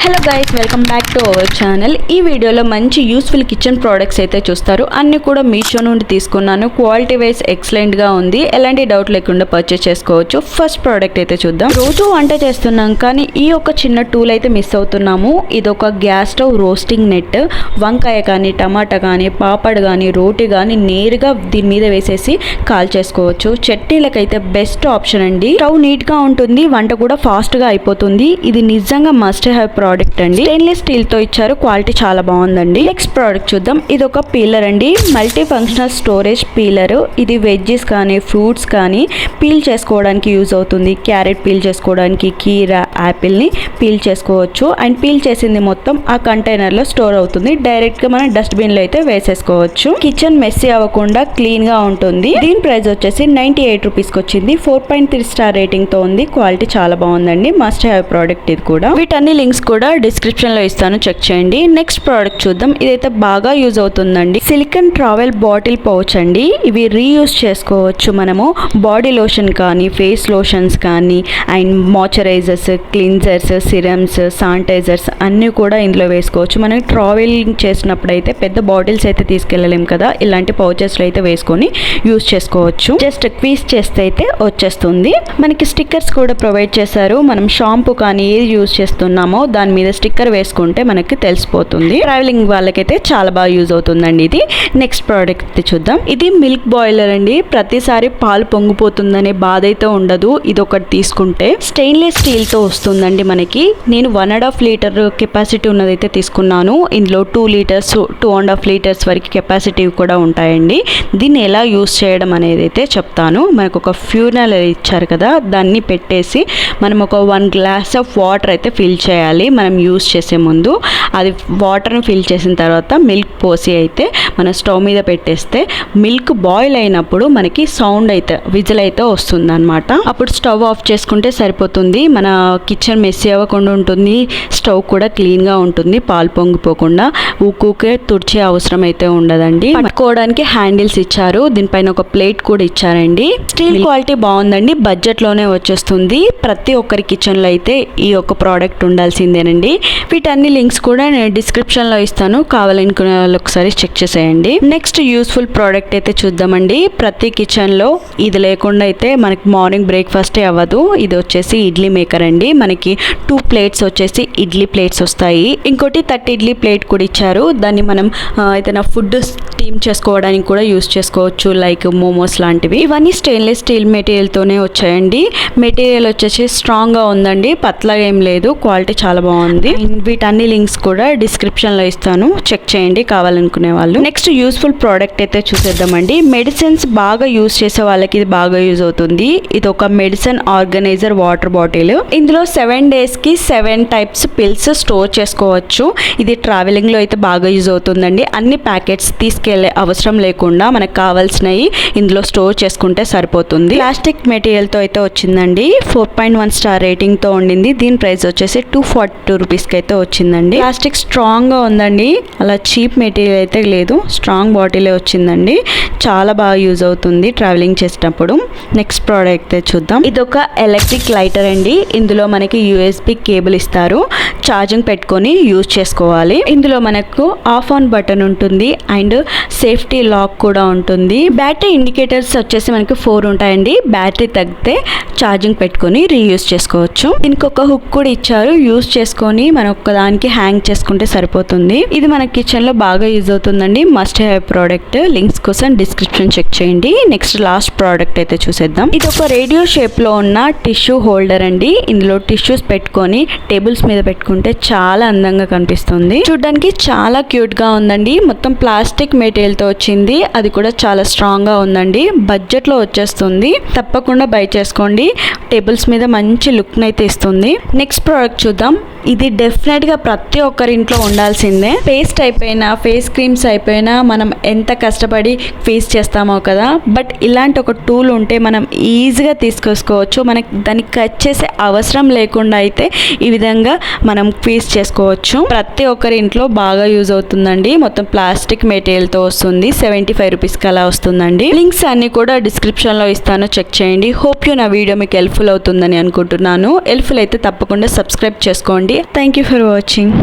Hello guys, welcome back to our channel. ఈ వీడియోలో మంచి యూస్ఫుల్ కిచెన్ ప్రోడక్ట్స్ అయితే చూస్తారు. అన్ని కూడా మీషో నుండి తీసుకున్నాను. క్వాలిటీ వైజ్ ఎక్సలెంట్గా ఉంది. ఎలాంటి డౌట్ లేకుండా పర్చేస్ చేసుకోవచ్చు. ఫస్ట్ ప్రోడక్ట్ అయితే చూద్దాం. రోజు వంట చేస్తున్నాం కానీ ఈ ఒక చిన్న టూల్ అయితే మిస్ అవుతున్నాము. ఇది ఒక గ్యాస్ స్టవ్ రోస్టింగ్ నెట్. వంకాయ కానీ, టమాటా కానీ, పాపడ్ కానీ, రోటీ కానీ నేరుగా దీని మీద వేసేసి కాల్ చేసుకోవచ్చు. చట్నీలకైతే బెస్ట్ ఆప్షన్ అండి. స్టవ్ నీట్గా ఉంటుంది, వంట కూడా ఫాస్ట్గా అయిపోతుంది. ఇది నిజంగా మస్ట్ హ్యావ్ ప్రోడక్ట్ అండి. స్టెయిన్లెస్ స్టీల్ తో ఇచ్చారు. క్వాలిటీ చాలా బాగుందండి. నెక్స్ట్ ప్రోడక్ట్ చూద్దాం. ఇది ఒక పీలర్ అండి. Multi functional storage peeler. ఇది వెజ్జెస్ కానీ, ఫ్రూట్స్ కానీ పీల్ చేసుకోవడానికి యూజ్ అవుతుంది. క్యారెట్ పీల్ చేసుకోవడానికి, కీరా, యాపిల్ ని పీల్ చేసుకోవచ్చు. అండ్ పీల్ చేసింది మొత్తం ఆ కంటైనర్ లో స్టోర్ అవుతుంది. డైరెక్ట్ గా మనం డస్ట్బిన్ లో అయితే వేసేసుకోవచ్చు. కిచెన్ మెస్సీ అవ్వకుండా క్లీన్ గా ఉంటుంది. దీని ప్రైస్ వచ్చేసి 98 రూపీస్ వచ్చింది. 4.3 స్టార్ రేటింగ్ తో ఉంది. క్వాలిటీ చాలా బాగుందండి. మస్ట్ హ్యావ్ ప్రోడక్ట్ ఇది కూడా. వీటన్ని లింక్స్ కూడా డిస్క్రిప్షన్ లో ఇస్తాను, చెక్ చేయండి. నెక్స్ట్ ప్రోడక్ట్ చూద్దాం. ఇదైతే బాగా యూజ్ అవుతుందండి. సిలికాన్ ట్రావెల్ బాటిల్ పౌచ్ అండి. ఇవి రీయూజ్ చేసుకోవచ్చు. మనము బాడీ లోషన్ కానీ, ఫేస్ లోషన్స్ కానీ, అండ్ మాయిశ్చరైజర్స్, క్లీన్జర్స్, సిరమ్స్, శానిటైజర్స్ అన్నీ కూడా ఇందులో వేసుకోవచ్చు. మనం ట్రావెలింగ్ చేసినప్పుడు అయితే పెద్ద బాటిల్స్ అయితే తీసుకెళ్ళలేం కదా, ఇలాంటి పౌచెస్లో అయితే వేసుకొని యూజ్ చేసుకోవచ్చు. జస్ట్ క్వీజ్ చేస్తే అయితే వచ్చేస్తుంది. మనకి స్టిక్కర్స్ కూడా ప్రొవైడ్ చేశారు. మనం షాంపూ కానీ ఏది యూజ్ చేస్తున్నామో దాని మీద స్టిక్కర్ వేసుకుంటే మనకి తెలిసిపోతుంది. ట్రావెలింగ్ వాళ్ళకైతే చాలా బాగా యూజ్ అవుతుందండి ఇది. నెక్స్ట్ ప్రోడక్ట్ చూద్దాం. ఇది మిల్క్ బాయిలర్ అండి. ప్రతిసారి పాలు పొంగిపోతుందనే బాధ అయితే ఉండదు ఇది ఒకటి తీసుకుంటే. స్టెయిన్లెస్ స్టీల్ తో వస్తుందండి మనకి. నేను 1.5 లీటర్ కెపాసిటీ ఉన్నదైతే తీసుకున్నాను. ఇందులో 2 లీటర్స్ 2.5 లీటర్స్ వరకు కెపాసిటీ కూడా ఉంటాయండి. దీన్ని ఎలా యూజ్ చేయడం అనేది అయితే చెప్తాను. మనకు ఒక ఫ్యూనల్ ఇచ్చారు కదా, దాన్ని పెట్టేసి మనం ఒక 1 గ్లాస్ ఆఫ్ వాటర్ అయితే ఫిల్ చేయాలి. మనం యూజ్ చేసే ముందు అది వాటర్ని ఫిల్ చేసిన తర్వాత మిల్క్ పోసి అయితే మన స్టవ్ మీద పెట్టేస్తే మిల్క్ బాయిల్ అయినప్పుడు మనకి సౌండ్ అయితే విజిల్ అయితే వస్తుంది అనమాట. అప్పుడు స్టవ్ ఆఫ్ చేసుకుంటే సరిపోతుంది. మన కిచెన్ మెస్సీ అవ్వకుండా ఉంటుంది. స్టవ్ కూడా క్లీన్గా ఉంటుంది, పాలు పొంగిపోకుండా. ఊకే తుడిచే అవసరం అయితే ఉండదండి. పట్టుకోవడానికి హ్యాండిల్స్ ఇచ్చారు. దీనిపైన ఒక ప్లేట్ కూడా ఇచ్చారండి. స్టీల్ క్వాలిటీ బాగుందండి. బడ్జెట్లోనే వచ్చేస్తుంది. ప్రతి ఒక్కరి కిచెన్లో అయితే ఈ ఒక ప్రోడక్ట్ ఉండాల్సిందేనండి. వీటన్ని లింక్స్ కూడా నేను డిస్క్రిప్షన్లో ఇస్తాను, కావాలనుకునే వాళ్ళు ఒకసారి చెక్ చేసేయండి. నెక్స్ట్ యూస్ఫుల్ ప్రోడక్ట్ అయితే చూద్దామండి. ప్రతి కిచెన్లో ఇది లేకుండా అయితే మనకి మార్నింగ్ బ్రేక్ఫాస్టే అవ్వదు. ఇది వచ్చేసి ఇడ్లీ మేకర్ అండి. మనకి 2 ప్లేట్స్ వచ్చేసి ఇడ్లీ ప్లేట్స్ వస్తాయి. ఇంకోటి 30 ఇడ్లీ ప్లేట్ కూడా ఇచ్చారు. దాన్ని మనం ఏదైనా ఫుడ్ స్టీమ్ చేసుకోవడానికి కూడా యూస్ చేసుకోవచ్చు, లైక్ మోమోస్ లాంటివి. ఇవన్నీ స్టెయిన్లెస్ స్టీల్ మెటీరియల్తోనే వచ్చాయండి. మెటీరియల్ వచ్చేసి స్ట్రాంగ్గా ఉందండి, పతలాగా ఏం లేదు. క్వాలిటీ చాలా బాగుంది. వీటన్ని లింక్స్ కూడా డిస్క్రిప్షన్లో ఇస్తాను, చెక్ చేయండి కావాలనుకునే వాళ్ళు. నెక్స్ట్ యూస్ఫుల్ ప్రోడక్ట్ అయితే చూసేద్దామండి. మెడిసిన్స్ బాగా యూజ్ చేసే వాళ్ళకి ఇది బాగా యూజ్ అవుతుంది. ఇది ఒక మెడిసిన్ ఆర్గనైజర్ వాటర్ బాటిల్. ఇందులో 7 డేస్కి 7 టైప్స్ పిల్స్ స్టోర్ చేసుకోవచ్చు. ఇది ట్రావెలింగ్లో అయితే బాగా యూజ్ అవుతుందండి. అన్ని ప్యాకెట్స్ తీసుకెళ్లే అవసరం లేకుండా మనకు కావాల్సినవి ఇందులో స్టోర్ చేసుకుంటే సరిపోతుంది. ప్లాస్టిక్ మెటీరియల్తో అయితే వచ్చిందండి. 4.1 స్టార్ రేటింగ్తో ఉండింది. దీని ప్రైస్ వచ్చేసి 242 రూపీస్కి అయితే వచ్చిందండి. ప్లాస్టిక్ స్ట్రాంగ్గా ఉందండి, అలా చీప్ మెటీరియల్ అయితే లేదు. స్ట్రాంగ్ బాటిలే వచ్చిందండి. చాలా బాగా యూజ్ అవుతుంది ట్రావెలింగ్ చేసేటప్పుడు. నెక్స్ట్ ప్రోడక్ట్ అయితే చూద్దాం. ఇది ఒక ఎలక్ట్రిక్ లైటర్ అండి. ఇందులో మనకి USB కేబుల్ ఇస్తారు. ఛార్జింగ్ పెట్టుకొని యూజ్ చేసుకోవాలి. ఇందులో మనకు ఆఫ్ ఆన్ బటన్ ఉంటుంది అండ్ సేఫ్టీ లాక్ కూడా ఉంటుంది. బ్యాటరీ ఇండికేటర్స్ వచ్చేసి మనకి 4 ఉంటాయండి. బ్యాటరీ తగ్గితే ఛార్జింగ్ పెట్టుకొని రీయూజ్ చేసుకోవచ్చు. దీనికి ఒక హుక్ కూడా ఇచ్చారు. యూజ్ చేసుకొని మనం ఒక్కదానికి హ్యాంగ్ చేసుకుంటే సరిపోతుంది. ఇది మన కిచెన్ లో బాగా యూజ్ అవుతుందండి. Must have product. లింక్స్ కోసం డిస్క్రిప్షన్ చెక్ చేయండి. నెక్స్ట్ లాస్ట్ ప్రోడక్ట్ అయితే చూసేద్దాం. ఇది ఒక రేడియో షేప్ లో ఉన్న టిష్యూ హోల్డర్ అండి. ఇందులో టిష్యూస్ పెట్టుకొని టేబుల్స్ మీద పెట్టుకుంటే చాలా అందంగా కనిపిస్తుంది. చూడడానికి చాలా క్యూట్ గా ఉందండి. మొత్తం ప్లాస్టిక్ మెటీరియల్ తో వచ్చింది. అది కూడా చాలా స్ట్రాంగ్ గా ఉందండి. బడ్జెట్ లో వచ్చేస్తుంది. తప్పకుండా బై చేసుకోండి. టేబుల్స్ మీద మంచి లుక్ అయితే ఇస్తుంది. నెక్స్ట్ ప్రోడక్ట్ చూద్దాం. ఇది డెఫినెట్గా ప్రతి ఒక్కరి ఇంట్లో ఉండాల్సిందే. పేస్ట్ అయిపోయినా, ఫేస్ క్రీమ్స్ అయిపోయినా మనం ఎంత కష్టపడి ఫేస్ చేస్తామో కదా, బట్ ఇలాంటి ఒక టూల్ ఉంటే మనం ఈజీగా తీసుకొచ్చుకోవచ్చు. మనకి దాన్ని కట్ చేసే అవసరం లేకుండా అయితే ఈ విధంగా మనం ఫేస్ చేసుకోవచ్చు. ప్రతి ఒక్కరి ఇంట్లో బాగా యూజ్ అవుతుందండి. మొత్తం ప్లాస్టిక్ మెటీరియల్తో వస్తుంది. 75 రూపీస్కి అలా వస్తుందండి. లింక్స్ అన్ని కూడా డిస్క్రిప్షన్లో ఇస్తాను, చెక్ చేయండి. హోప్ యూ నా వీడియో మీకు హెల్ప్ఫుల్ అవుతుందని అనుకుంటున్నాను. హెల్ప్ఫుల్ అయితే తప్పకుండా సబ్స్క్రైబ్ చేసుకోండి. Thank you for watching.